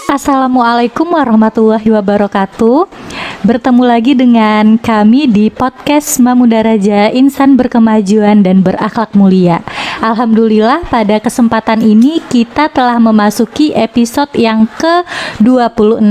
Assalamualaikum warahmatullahi wabarakatuh. Bertemu lagi dengan kami di podcast Mamudaraja, Insan Berkemajuan dan Berakhlak Mulia. Alhamdulillah pada kesempatan ini kita telah memasuki episode yang ke-26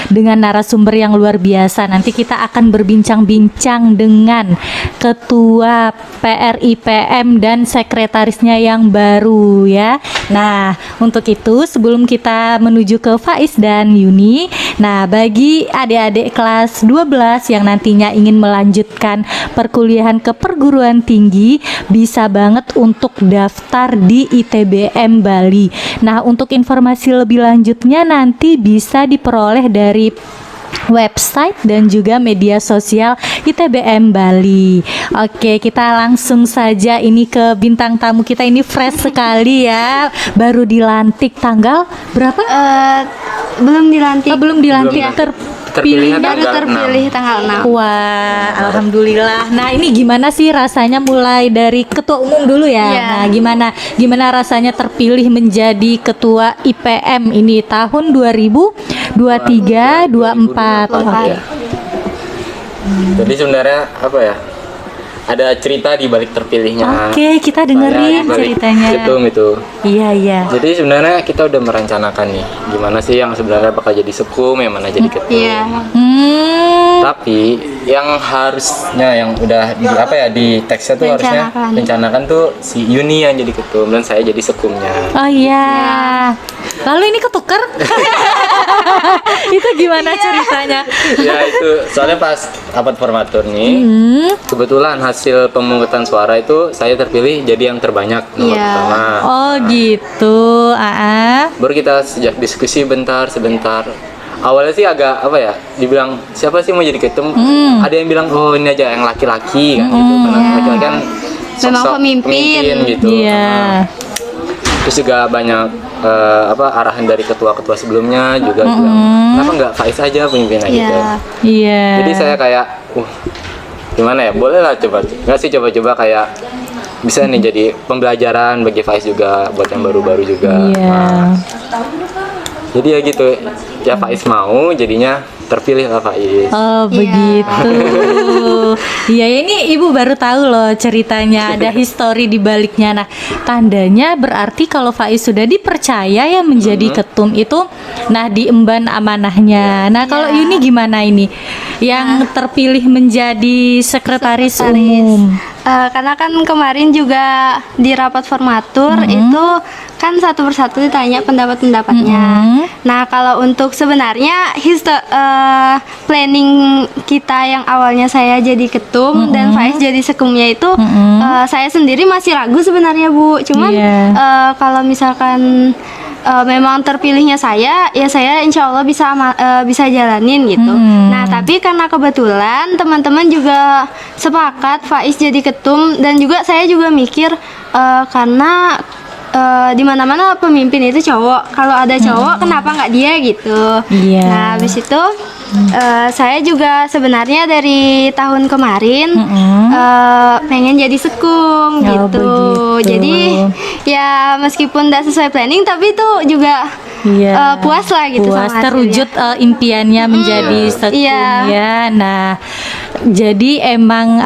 dengan narasumber yang luar biasa. Nanti kita akan berbincang-bincang dengan Ketua PRIPM dan sekretarisnya yang baru ya. Nah, untuk itu sebelum kita menuju ke Faiz dan Yuni, nah bagi adik-adik kelas 12 yang nantinya ingin melanjutkan perkuliahan ke perguruan tinggi, bisa banget untuk daftar di ITBM Bali. Nah, untuk informasi lebih lanjutnya nanti bisa diperoleh dari website dan juga media sosial ITBM Bali. Oke, kita langsung saja ini ke bintang tamu kita. Ini fresh sekali ya, baru dilantik tanggal berapa? Belum dilantik. Belum dilantik. Terpilih tanggal 6. Wah, alhamdulillah. Nah, ini gimana sih rasanya mulai dari ketua umum dulu ya? Yeah. Nah, gimana rasanya terpilih menjadi ketua IPM ini tahun 2023 24. Ya. Jadi sebenarnya apa ya? Ada cerita di balik terpilihnya. Oke, kita dengerin ceritanya. Itu. Iya. Jadi sebenarnya kita udah merencanakan nih, gimana sih yang sebenarnya bakal jadi sekum, yang mana jadi ketum. Iya. Tapi yang harusnya yang udah di teksnya tuh harusnya rencanakan tuh si Yuni yang jadi ketum dan saya jadi sekumnya. Oh iya. Lalu ini ketukar? Itu gimana ceritanya? Ya itu soalnya pas rapat formatur nih, kebetulan hasil pemungutan suara itu saya terpilih jadi yang terbanyak nomor pertama. Oh gitu. Baru kita sejak diskusi sebentar. Awalnya sih agak dibilang siapa sih mau jadi ketum? Ada yang bilang oh ini aja yang laki-laki kan gitu, karena laki-laki kan memang pemimpin gitu. Iya. Terus juga banyak arahan dari ketua-ketua sebelumnya juga bilang kenapa nggak Faiz aja pemimpin gitu. Iya. Jadi saya kayak gimana ya, boleh lah coba kayak bisa nih jadi pembelajaran bagi Faiz juga buat yang baru-baru juga. Iya. Jadi ya gitu ya, Faiz mau jadinya terpilih lah Faiz. Oh begitu. Iya, ini ibu baru tahu loh ceritanya, ada histori di baliknya. Nah, tandanya berarti kalau Faiz sudah dipercaya ya menjadi ketum itu, nah diemban amanahnya. Nah, kalau Yuni gimana ini? Yang terpilih menjadi sekretaris umum. Karena kan kemarin juga di rapat formatur itu kan satu persatu ditanya pendapat-pendapatnya. Nah, kalau untuk sebenarnya planning kita yang awalnya saya jadi ketum dan Faiz jadi sekumnya itu saya sendiri masih ragu sebenarnya Bu. Cuman kalau misalkan memang terpilihnya saya, ya saya insya Allah bisa jalanin gitu. Nah, tapi karena kebetulan teman-teman juga sepakat Faiz jadi ketum dan juga saya juga mikir karena di mana-mana pemimpin itu cowok. Kalau ada cowok, kenapa nggak dia gitu? Nah, habis itu saya juga sebenarnya dari tahun kemarin pengen jadi sekum gitu. Begitu. Jadi ya meskipun tidak sesuai planning, tapi itu juga puas lah gitu. Puas, sama terwujud impiannya menjadi sekum ya. Nah, jadi emang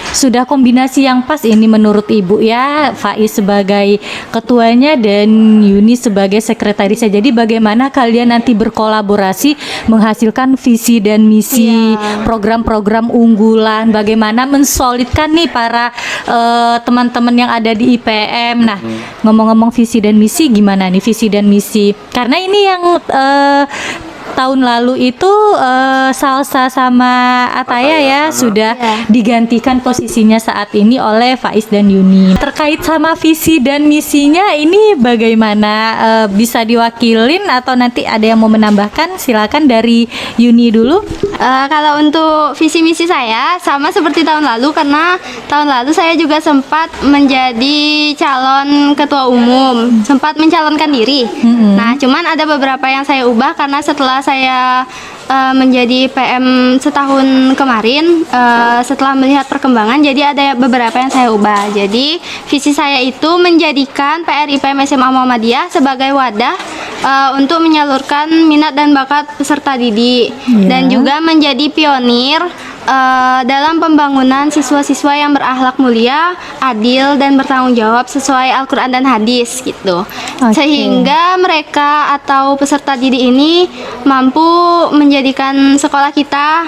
sudah kombinasi yang pas ini menurut ibu ya, Faiz sebagai ketuanya dan Yuni sebagai sekretarisnya. Jadi bagaimana kalian nanti berkolaborasi menghasilkan visi dan misi, program-program unggulan, bagaimana mensolidkan nih para teman-teman yang ada di IPM. Nah, ngomong-ngomong visi dan misi, gimana nih visi dan misi? Karena ini yang tahun lalu itu Salsa sama Ataya ya sudah digantikan posisinya saat ini oleh Faiz dan Yuni. Terkait sama visi dan misinya ini bagaimana, bisa diwakilin atau nanti ada yang mau menambahkan? Silakan dari Yuni dulu. Kalau untuk visi misi saya sama seperti tahun lalu, karena tahun lalu saya juga sempat menjadi calon ketua umum, sempat mencalonkan diri. Nah, cuman ada beberapa yang saya ubah karena setelah saya menjadi PM setahun kemarin, setelah melihat perkembangan, jadi ada beberapa yang saya ubah. Jadi visi saya itu menjadikan PRIPM SMA Muhammadiyah sebagai wadah untuk menyalurkan minat dan bakat peserta didik, dan juga menjadi pionir dalam pembangunan siswa-siswa yang berakhlak mulia, adil, dan bertanggung jawab sesuai Al-Quran dan hadis gitu. Sehingga mereka atau peserta didik ini mampu menjadikan sekolah kita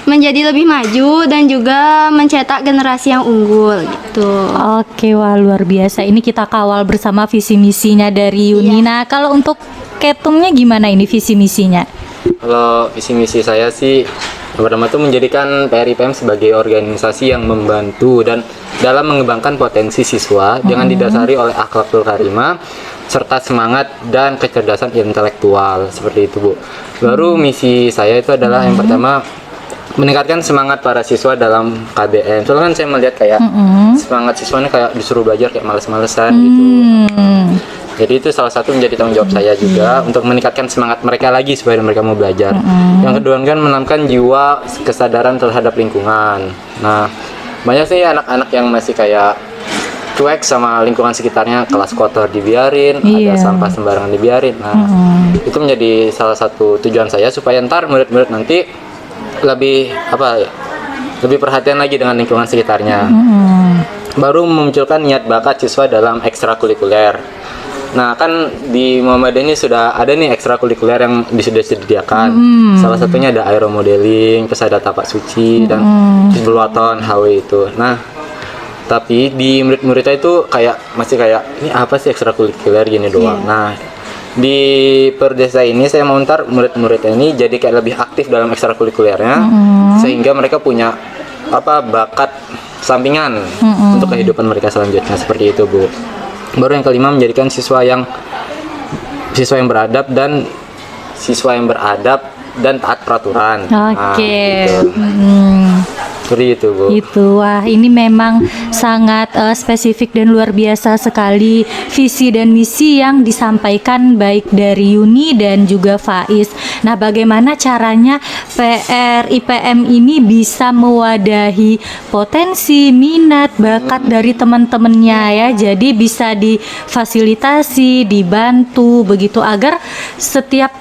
menjadi lebih maju dan juga mencetak generasi yang unggul gitu. Oke, wah luar biasa. Ini kita kawal bersama visi misinya dari Yuni. Nah, kalau untuk Ketumnya gimana ini visi misinya? Kalau visi misi saya sih pertama itu menjadikan PRIPM sebagai organisasi yang membantu dan dalam mengembangkan potensi siswa dengan didasari oleh akhlakul karimah serta semangat dan kecerdasan intelektual, seperti itu Bu. Baru misi saya itu adalah yang pertama meningkatkan semangat para siswa dalam KBM. Soalnya kan saya melihat kayak semangat siswanya kayak disuruh belajar kayak males-malesan gitu. Jadi itu salah satu menjadi tanggung jawab saya juga untuk meningkatkan semangat mereka lagi supaya mereka mau belajar. Yang kedua kan menanamkan jiwa kesadaran terhadap lingkungan. Nah, banyak sih anak-anak yang masih kayak cuek sama lingkungan sekitarnya, kelas kotor dibiarin, ada sampah sembarangan dibiarin. Nah, itu menjadi salah satu tujuan saya supaya ntar murid-murid nanti lebih lebih perhatian lagi dengan lingkungan sekitarnya. Baru memunculkan niat bakat siswa dalam ekstrakurikuler. Nah, kan di Muhammadiyah ini sudah ada nih ekstrakurikuler yang sudah disediakan. Salah satunya ada aeromodeling, terus ada tapak suci dan Hizbul-Wathon, HW itu. Nah, tapi di murid-muridnya itu masih kayak ini apa sih ekstrakurikuler gini doang. Nah, di Perdesa ini saya mau ntar murid-muridnya ini jadi kayak lebih aktif dalam ekstrakurikulernya, sehingga mereka punya bakat sampingan untuk kehidupan mereka selanjutnya, seperti itu Bu. Baru yang kelima menjadikan siswa yang beradab dan taat peraturan. Oke. Gitu. Seperti itu Bu. Itu, wah ini memang sangat spesifik dan luar biasa sekali visi dan misi yang disampaikan baik dari Yuni dan juga Faiz. Nah, bagaimana caranya PRIPM ini bisa mewadahi potensi, minat, bakat dari teman-temannya ya. Jadi bisa difasilitasi, dibantu begitu agar setiap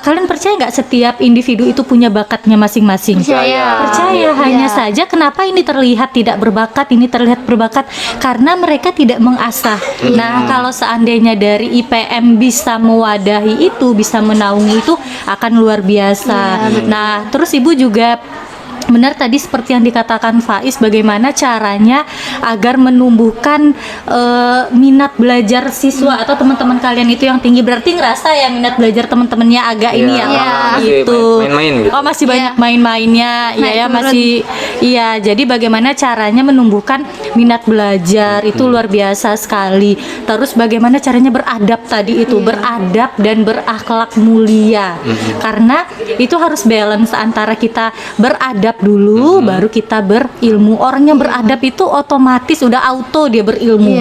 kalian percaya nggak setiap individu itu punya bakatnya masing-masing? Percaya. Hanya saja kenapa ini terlihat tidak berbakat, ini terlihat berbakat karena mereka tidak mengasah. Nah, kalau seandainya dari IPM bisa mewadahi itu, bisa menaungi itu akan luar biasa. Nah, terus Ibu juga benar tadi seperti yang dikatakan Faiz, bagaimana caranya agar menumbuhkan minat belajar siswa atau teman-teman kalian itu yang tinggi. Berarti ngerasa ya minat belajar teman-temannya agak ini ya gitu. Main-main gitu. Oh, masih banyak main-mainnya. Jadi bagaimana caranya menumbuhkan minat belajar itu luar biasa sekali. Terus bagaimana caranya beradab tadi itu, beradab dan berakhlak mulia. Karena itu harus balance antara kita beradab dulu baru kita berilmu. Orang yang beradab itu otomatis udah auto dia berilmu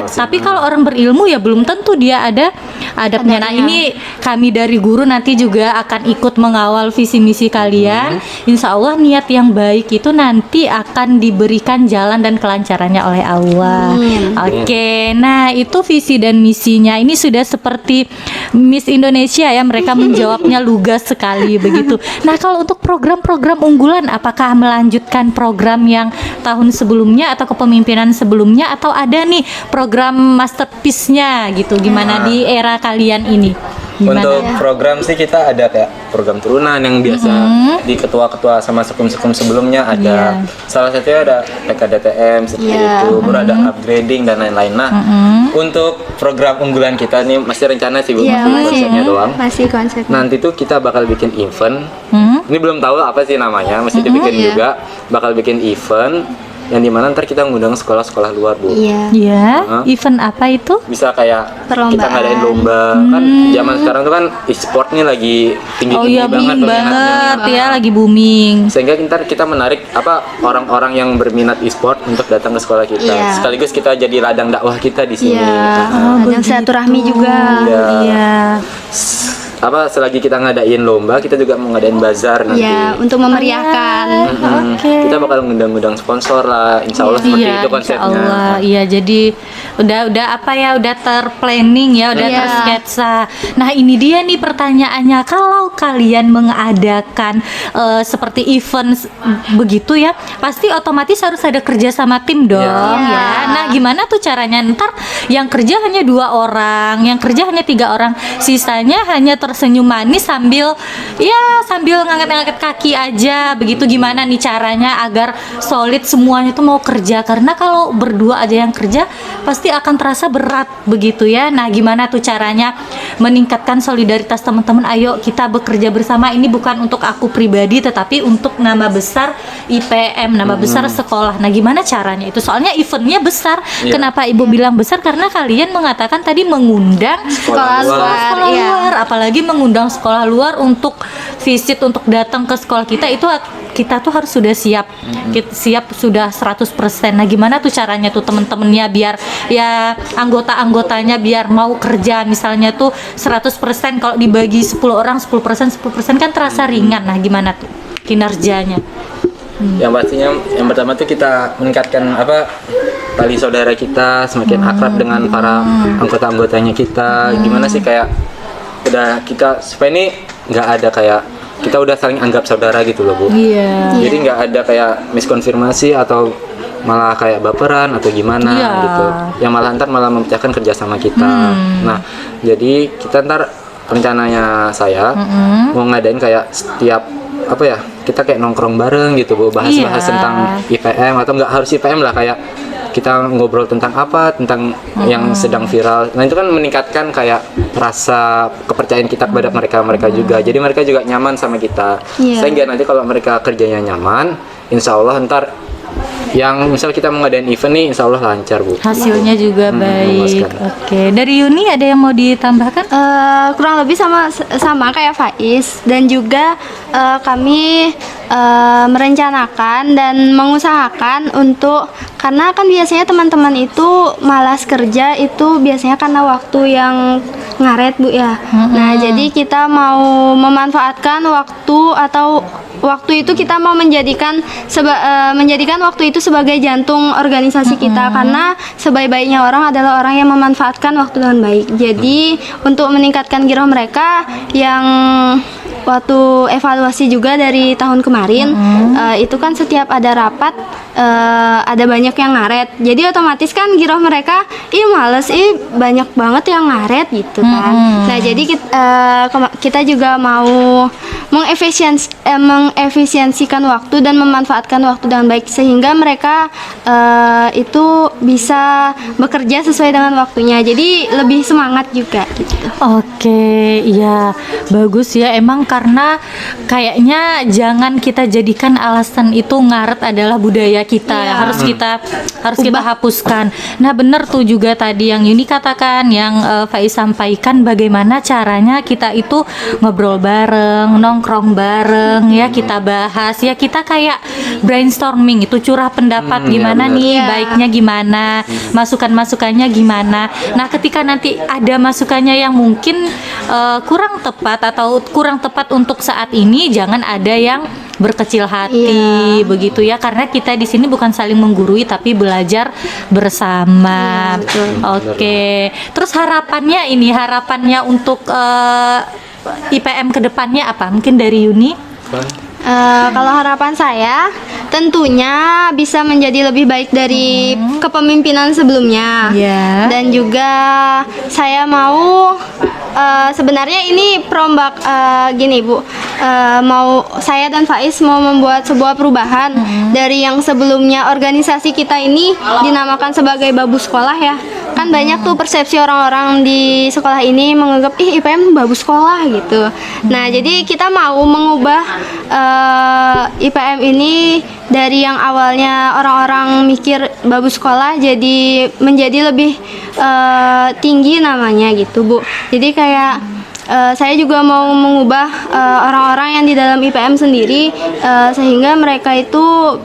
tapi kalau orang berilmu ya belum tentu dia ada adabnya. Nah, ini kami dari guru nanti juga akan ikut mengawal visi misi kalian. Insya Allah niat yang baik itu nanti akan diberikan jalan dan kelancarannya oleh Allah. Oke, nah itu visi dan misinya. Ini sudah seperti Miss Indonesia ya, mereka menjawabnya lugas sekali begitu. Nah, kalau untuk program-program unggulan, apakah melanjutkan program yang tahun sebelumnya atau kepemimpinan sebelumnya, atau ada nih program masterpiece-nya gitu? Gimana di era kalian ini? Gimana? Untuk program sih kita ada kayak program turunan yang biasa di ketua-ketua sama sekum-sekum sebelumnya ada. Salah satunya ada PKDTM seperti itu, baru ada upgrading dan lain-lain. Nah, untuk program unggulan kita nih masih rencana sih Bu, konsepnya doang. Masih konsep. Nanti tuh kita bakal bikin event. Ini belum tahu apa sih namanya, masih dibikin juga. Bakal bikin event yang dimana ntar kita ngundang sekolah-sekolah luar Bu. Event apa itu? Bisa kayak kita ngadain lomba. Kan zaman sekarang tuh kan e-sport nih lagi tinggi-tinggi banget ya, lagi booming. Sehingga ntar kita menarik orang-orang yang berminat e-sport untuk datang ke sekolah kita. Sekaligus kita jadi ladang dakwah kita di sini. Ladang silaturahmi juga. selagi kita ngadain lomba, kita juga mau ngadain bazar nanti. Ya, untuk memeriahkan. Kita bakal ngundang-ngundang sponsor lah, insya Allah seperti itu konsepnya. Insya Allah, iya jadi udah apa ya, udah terplanning ya, udah tersketsa. Nah ini dia nih pertanyaannya, kalau kalian mengadakan seperti event begitu ya, pasti otomatis harus ada kerja sama tim dong ya. Nah gimana tuh caranya? Ntar yang kerja hanya 2 orang, yang kerja hanya 3 orang, sisanya hanya tersenyum manis sambil ngangkat-ngangkat kaki aja begitu. Gimana nih caranya agar solid semuanya tuh mau kerja, karena kalau berdua aja yang kerja pasti akan terasa berat begitu ya. Nah gimana tuh caranya meningkatkan solidaritas teman-teman? Ayo kita bekerja bersama, ini bukan untuk aku pribadi tetapi untuk nama besar IPM, nama besar sekolah. Nah gimana caranya itu, soalnya eventnya besar. Kenapa ibu bilang besar? Karena kalian mengatakan tadi mengundang Sekolah luar, apalagi mengundang sekolah luar untuk visit, untuk datang ke sekolah kita, itu kita tuh harus sudah siap sudah 100%. Nah gimana tuh caranya tuh temen-temennya biar ya anggota-anggotanya biar mau kerja misalnya tuh 100%, kalau dibagi 10 orang 10% kan terasa ringan. Nah gimana tuh kinerjanya? Yang pastinya yang pertama tuh kita meningkatkan tali saudara kita, semakin akrab dengan para anggota-anggotanya kita. Gimana sih kayak udah kita supaya ini nggak ada kayak kita udah saling anggap saudara gitu loh Bu. Jadi nggak ada kayak miskonfirmasi atau malah kayak baperan atau gimana gitu, yang malah memecahkan kerjasama kita. Nah jadi kita ntar rencananya saya mau ngadain kayak setiap kita kayak nongkrong bareng gitu Bu, bahas-bahas tentang IPM, atau nggak harus IPM lah, kayak kita ngobrol tentang tentang yang sedang viral. Nah itu kan meningkatkan kayak rasa kepercayaan kita kepada mereka juga, jadi mereka juga nyaman sama kita. Sehingga nanti kalau mereka kerjanya nyaman, insya Allah ntar yang misal kita mengadain event nih, insya Allah lancar Bu, hasilnya juga baik. Oke, dari Yuni ada yang mau ditambahkan? Kurang lebih sama kayak Faiz, dan juga kami merencanakan dan mengusahakan untuk, karena kan biasanya teman-teman itu malas kerja itu biasanya karena waktu yang ngaret Bu ya. Nah jadi kita mau memanfaatkan waktu itu kita mau menjadikan waktu itu sebagai jantung organisasi kita, karena sebaik-baiknya orang adalah orang yang memanfaatkan waktu dengan baik. Jadi untuk meningkatkan giroh mereka, yang waktu evaluasi juga dari tahun kemarin, itu kan setiap ada rapat ada banyak yang ngaret, jadi otomatis kan giroh mereka males, banyak banget yang ngaret gitu kan. Nah jadi kita juga mau mengefisiensikan waktu dan memanfaatkan waktu dengan baik, sehingga mereka itu bisa bekerja sesuai dengan waktunya, jadi lebih semangat juga gitu. Oke, iya bagus ya. Emang karena kayaknya jangan kita jadikan alasan itu ngaret adalah budaya kita, harus kita hapuskan. Nah benar tuh juga tadi yang Yuni katakan, yang Faiz sampaikan, bagaimana caranya kita itu ngobrol bareng, nongkrong bareng ya, kita bahas ya, kita kayak brainstorming itu, curah pendapat gimana nih, baiknya gimana, masukannya gimana. Nah ketika nanti ada masukannya yang mungkin kurang tepat atau kurang tepat untuk saat ini, jangan ada yang berkecil hati begitu ya, karena kita di sini bukan saling menggurui tapi belajar bersama. Oke. Terus harapannya untuk IPM kedepannya apa? Mungkin dari Yuni? Kalau harapan saya tentunya bisa menjadi lebih baik dari kepemimpinan sebelumnya. Dan juga saya mau sebenarnya ini perombak gini Bu, mau saya dan Faiz mau membuat sebuah perubahan dari yang sebelumnya organisasi kita ini dinamakan sebagai babu sekolah ya. Kan banyak tuh persepsi orang-orang di sekolah ini menganggap IPM babu sekolah gitu. Nah jadi kita mau mengubah IPM ini dari yang awalnya orang-orang mikir babu sekolah jadi menjadi lebih tinggi namanya gitu Bu. Jadi kayak saya juga mau mengubah orang-orang yang di dalam IPM sendiri, sehingga mereka itu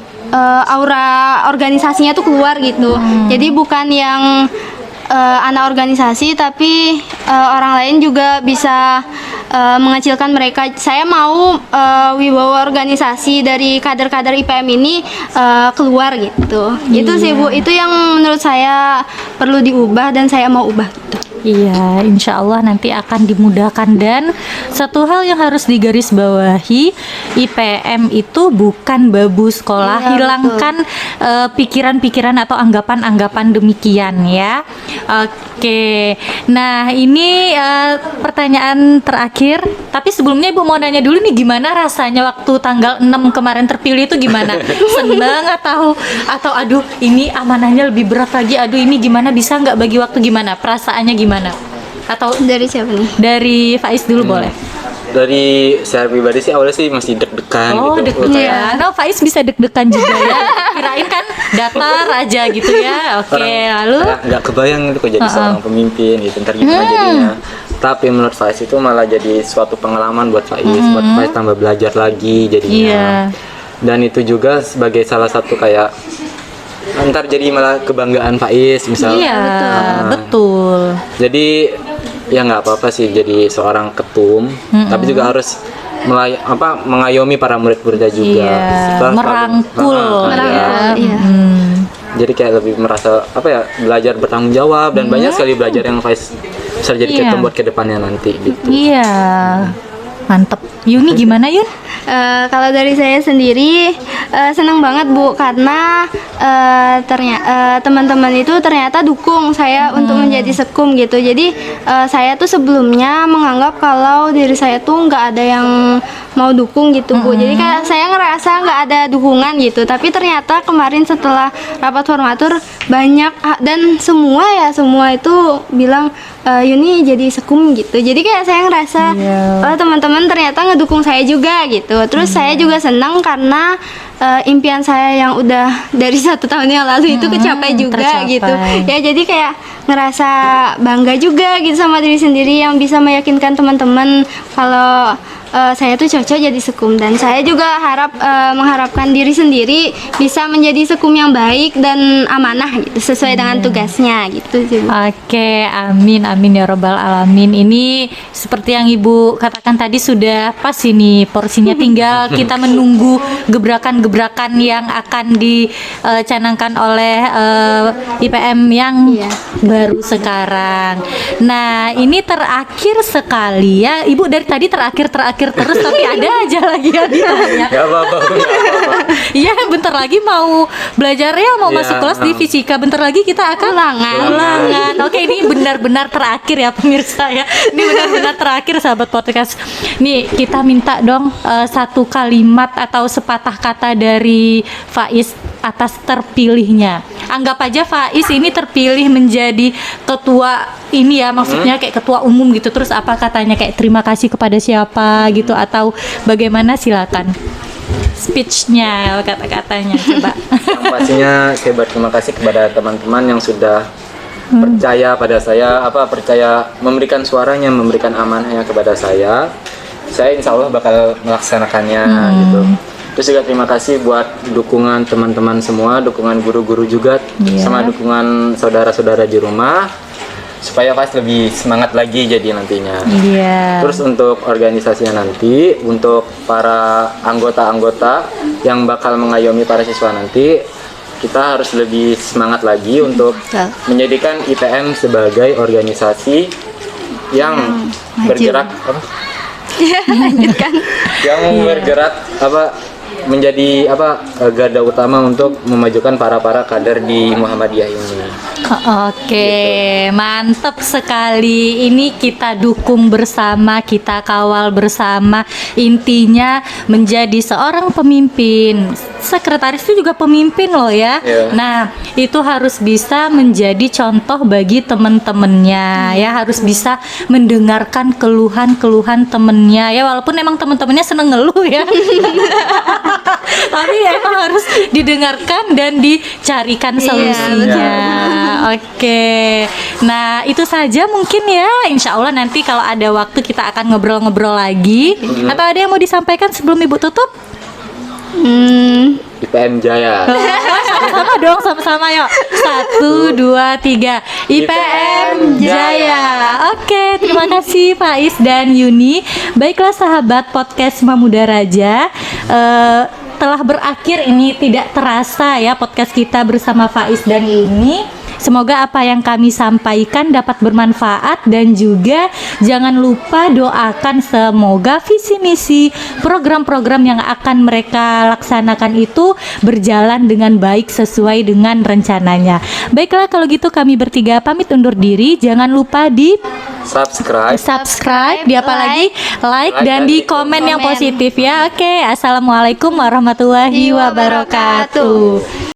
aura organisasinya tuh keluar gitu. Jadi bukan yang anak organisasi, tapi orang lain juga bisa mengecilkan mereka. Saya mau wibawa organisasi dari kader-kader IPM ini keluar gitu. Itu sih Bu, itu yang menurut saya perlu diubah dan saya mau ubah gitu. Iya, insya Allah nanti akan dimudahkan. Dan satu hal yang harus digarisbawahi, IPM itu bukan babu sekolah. Iya, Hilangkan pikiran-pikiran atau anggapan-anggapan demikian ya. Oke, nah ini pertanyaan terakhir. Tapi sebelumnya Ibu mau nanya dulu nih, gimana rasanya waktu tanggal 6 kemarin terpilih itu gimana? Seneng atau aduh ini amanahnya lebih berat lagi, aduh ini gimana, bisa nggak bagi waktu, gimana perasaannya, gimana? Atau Dari siapa nih? dari Faiz dulu boleh? Dari saya pribadi sih awalnya sih masih deg-degan Oh, gitu. deg-degan. No, Faiz bisa deg-degan juga ya. Kirain kan datar aja gitu ya. Oke, lalu Nggak kebayang itu kok jadi seorang pemimpin gitu, ntar gimana jadinya. Tapi menurut Faiz itu malah jadi suatu pengalaman buat Faiz, buat Faiz tambah belajar lagi jadinya. Iya. Dan itu juga sebagai salah satu kayak ntar jadi malah kebanggaan Faiz misal. Iya, betul. Jadi ya nggak apa-apa sih jadi seorang ketum, tapi juga harus mengayomi para murid-muridnya juga. Iya, Kita selalu- merangkul iya. Iya. Jadi kayak lebih merasa belajar bertanggung jawab dan banyak sekali belajar yang Faiz bisa jadi Iya. ketum buat kedepannya nanti gitu. Iya. Mantep. Yuni gimana Yun? Kalau dari saya sendiri senang banget Bu, karena ternyata teman-teman itu ternyata dukung saya untuk menjadi sekum gitu. Jadi saya tuh sebelumnya menganggap kalau diri saya tuh nggak ada yang mau dukung gitu Bu. Jadi kayak saya ngerasa nggak ada dukungan gitu. Tapi ternyata kemarin setelah rapat formatur banyak dan semua itu bilang Yuni jadi sekum gitu. Jadi kayak saya ngerasa oh teman-teman ternyata ngedukung saya juga gitu. Terus saya juga senang karena impian saya yang udah dari 1 tahun yang lalu itu kecapai juga tercapai. gitu. Ya jadi kayak ngerasa bangga juga gitu sama diri sendiri yang bisa meyakinkan teman-teman kalau saya tuh cocok jadi sekum, dan saya juga mengharapkan diri sendiri bisa menjadi sekum yang baik dan amanah gitu sesuai dengan tugasnya gitu sih Bu. Oke, amin amin ya robbal alamin. Ini seperti yang Ibu katakan tadi sudah pas ini porsinya, tinggal kita menunggu gebrakan-gebrakan yang akan dicanangkan oleh IPM yang Iya. baru sekarang. Nah, ini terakhir sekali ya. Ibu dari tadi terakhir terus tapi ada aja lagi yang ditanya. Gak apa-apa. Iya, bentar lagi mau belajar ya, mau Iya, masuk kelas di fisika. Bentar lagi kita akan ulangan. Oke, ini benar-benar terakhir ya pemirsa ya. Ini benar-benar terakhir sahabat podcast. Nih, kita minta dong satu kalimat atau sepatah kata dari Faiz atas terpilihnya. Anggap aja Faiz ini terpilih menjadi ketua ini ya, maksudnya kayak ketua umum gitu. Terus apa katanya, kayak terima kasih kepada siapa gitu atau bagaimana, silakan. Speech-nya, kata-katanya coba. Yang pastinya saya berterima kasih kepada teman-teman yang sudah percaya pada saya, percaya memberikan suaranya, memberikan amanahnya kepada saya. Saya insya Allah bakal melaksanakannya gitu. Terus juga terima kasih buat dukungan teman-teman semua, dukungan guru-guru juga, sama dukungan saudara-saudara di rumah, supaya Faiz lebih semangat lagi jadi nantinya. Iya. Terus untuk organisasinya nanti, untuk para anggota-anggota yang bakal mengayomi para siswa nanti, kita harus lebih semangat lagi untuk menjadikan IPM sebagai organisasi yang bergerak yang bergerak menjadi garda utama untuk memajukan para kader di Muhammadiyah ini. Oke, mantap sekali. Ini kita dukung bersama, kita kawal bersama. Intinya menjadi seorang pemimpin. Sekretaris itu juga pemimpin loh ya. Yeah. Nah, itu harus bisa menjadi contoh bagi teman-temannya ya, harus bisa mendengarkan keluhan-keluhan temennya ya, walaupun emang teman-temannya seneng ngeluh ya. Tapi emang harus didengarkan dan dicarikan solusinya. Oke. Nah, itu saja mungkin ya. Insya Allah nanti kalau ada waktu kita akan ngobrol-ngobrol lagi. Atau ada yang mau disampaikan sebelum Ibu tutup? IPM Jaya. Sama-sama dong, sama-sama yuk. 1, 2, 3. IPM Jaya. Oke, terima kasih Faiz dan Yuni. Baiklah sahabat podcast Mamuda Raja, telah berakhir ini tidak terasa ya podcast kita bersama Faiz dan Yuni. Semoga apa yang kami sampaikan dapat bermanfaat dan juga jangan lupa doakan semoga visi misi program-program yang akan mereka laksanakan itu berjalan dengan baik sesuai dengan rencananya. Baiklah kalau gitu kami bertiga pamit undur diri. Jangan lupa di subscribe, di apa lagi? Like dan di komen yang positif ya. Oke, assalamualaikum warahmatullahi wabarakatuh.